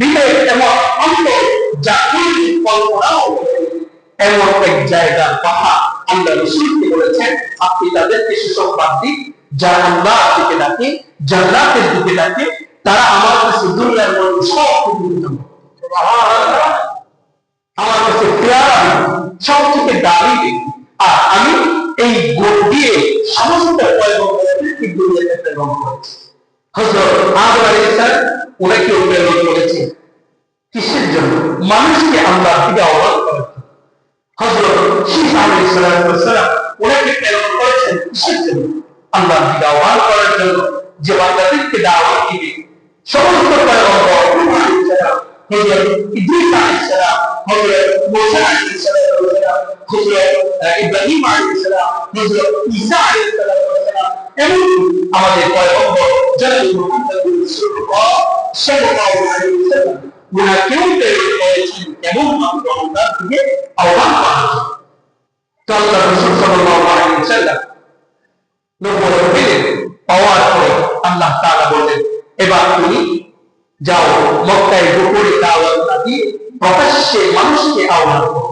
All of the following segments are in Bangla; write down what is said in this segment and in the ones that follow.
বিবেক এবং অন্তর যা কল্পনাও এমন এক জায়গার কথা আল্লাহ রাসূলকে বলেছেন, আপনি তাদেরকে সুসংবাদ দিন যারা আল্লাহর দিকে ডাকে, জান্নাতের দিকে ডাকে, তারা আমার কাছে দুনিয়ার মধ্যে সব কিছু সুবহানাল্লাহ, আমার কাছে পেয়ারা সব থেকে দামি, আর আমি এই গুণ দিয়ে সমস্ত পয়গম্বরদেরকে দুনিয়াতে প্রেরণ করেছি। হযরত আদম আলাইহিস সালাম ওনাকে প্রেরণ করেছে কিসের জন্য? মানুষকে আল্লাহর দিকে আহ্বান করার জন্য। হযরত ঈসা আলাইহিস সালাম ওনাকে প্রেরণ করেছেন কিসের জন্য? আল্লাহর দিকে আহ্বান করার জন্য, যে বান্দাদেরকে দাওয়াত দিবে। সমস্ত পয়গম্বর হযরত ইদ্রিস আলাইহিস সালাম, হযরত মুসা আলাইহিস সালাম, হযরত ইব্রাহিম আলাইহিস সালাম, হযরত ঈসা আলাইহিস সালাম, এবং আমাদের পয়গম্বর জনাব মুহাম্মদ রাসূলুল্লাহ সাল্লাল্লাহু আলাইহি ওয়াসাল্লাম ওনাকেও প্রেরণ করেছেন এবং আল্লাহর দিকে আহ্বান করেছেন। তো আল্লাহ রাসূল সাল্লাল্লাহু আলাইহি ওয়াসাল্লাম নবুয়ত পেলেন, পাওয়ার পরে আল্লাহ তাআলা বললেন, এবার তুমি যাও মক্কায় গোপনে দাওয়াত না দিয়ে প্রকাশ্যে মানুষকে আহ্বান করো।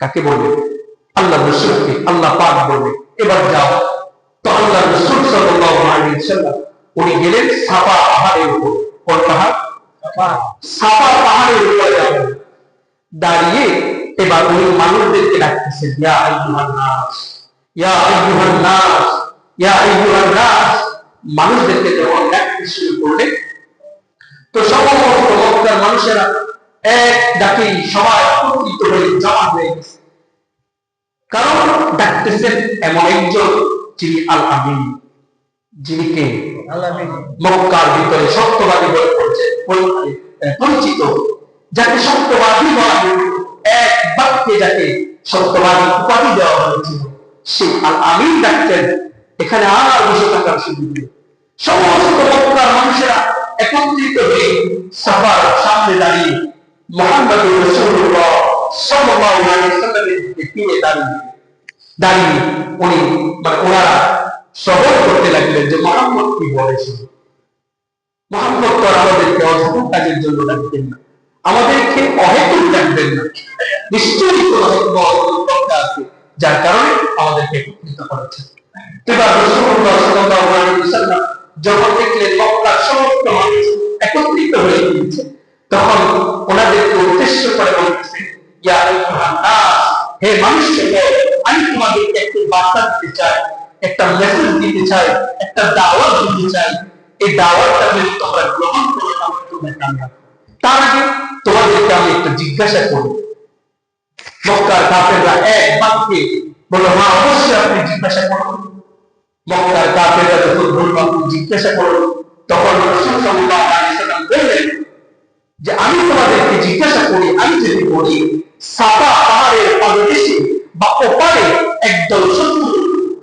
কাকে বললেন? আল্লাহ রাসূলকে। আল্লাহ পাক বললেন, এবার যাও। তো আল্লাহ রাসূল সাল্লাল্লাহু আলাইহি ওয়াসাল্লাম উনি গেলেন সাফা পাহাড়ের উপর। কোন পাহাড়? সাফা পাহাড়ের উপরে যাবেন। দাঁড়িয়ে এবার উনি মানুষদেরকে ডাকতেছেন, ইয়া আইয়ুহান নাস, ইয়া আইয়ুহান নাস, ইয়া আইয়ুহান নাস। মানুষদেরকে যখন ডাকতে শুরু করলেন, তো সমস্ত মক্কার মানুষেরা এক ডাকে সবাই একত্রিত হয়ে জমা হয়ে গেছে। কারণ ডাকতেছেন এমন একজন যিনি আল আমিন, যিনি কে? আল আমিন। মক্কার ভিতরে সত্যবাদী বলে পরিচিত, যাকে সত্যবাদী বলা হয়েছিল, এক বাক্যে যাকে সত্যবাদী উপাধি দেওয়া হয়েছিল, সেই আল আমিন ডাকতেন। এখানে আর বসে থাকার সুযোগ নেই। সমস্ত মক্কার মানুষেরা একত্রিত হয়ে সাফার সামনে দাঁড়িয়ে মুহাম্মদ রাসূলুল্লাহ সাল্লাল্লাহু আলাইহি ওয়াসাল্লামের দিকে ফিরে দাঁড়িয়ে উনি ওনারা শ্রবণ করতে লাগলেন যে মুহাম্মদ কি বলেছেন। মুহাম্মদ তো আমাদেরকে অযথা কাজের জন্য ডাকতেন না, আমাদেরকে অহেতুক ডাকবেন না, নিশ্চয়ই কোনো কথা আছে যার কারণে আমাদেরকে একত্রিত করেছেন। এবার রাসূলুল্লাহ সাল্লাল্লাহু আলাইহি ওয়াসাল্লাম যখন দেখলেন মক্কার সমস্ত মানুষ একত্রিত হয়ে গিয়েছে, তখন ওনাদেরকে উদ্দেশ্য করে বলতেছেন, ইয়া আইয়ুহান নাস, হে মানুষেরা, আমি তোমাদেরকে একটা বার্তা দিতে চাই, একটা মেসেজ দিতে চাই, একটা দাওয়াত দিতে চাই। এই দাওয়াতটা যদি তোমরা গ্রহণ করো তাহলে তোমরা কামিয়াব। তার আগে তোমাদেরকে আমি একটা জিজ্ঞাসা করি। মক্কার কাফেররা এক বাক্যে বলল, হ্যাঁ অবশ্যই আপনি জিজ্ঞাসা করুন। মক্কার কাফেররা যখন বলল আপনি জিজ্ঞাসা করুন, তখন রাসূল সাল্লাল্লাহু আলাইহি ওয়াসাল্লাম বললেন যে আমি তোমাদেরকে জিজ্ঞাসা করি, আমি যদি বলি সাফা পাহাড়ের পাদদেশে বা ওপারে একদল শত্রু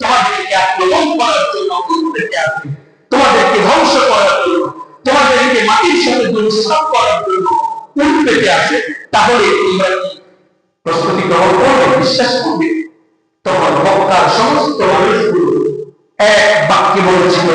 তোমাদেরকে আক্রমণ করার জন্য উঠতে আসবে, তোমাদেরকে ধ্বংস করার জন্য, তোমাদেরকে মাটির সাথে ধূলিসাৎ করার জন্য উঠতে আসে, তাহলে তোমরা কি প্রস্তুতি গ্রহণ করবে, বিশ্বাস করবে? তখন মক্কার সমস্ত মানুষগুলো এক বাক্যে বলেছিল,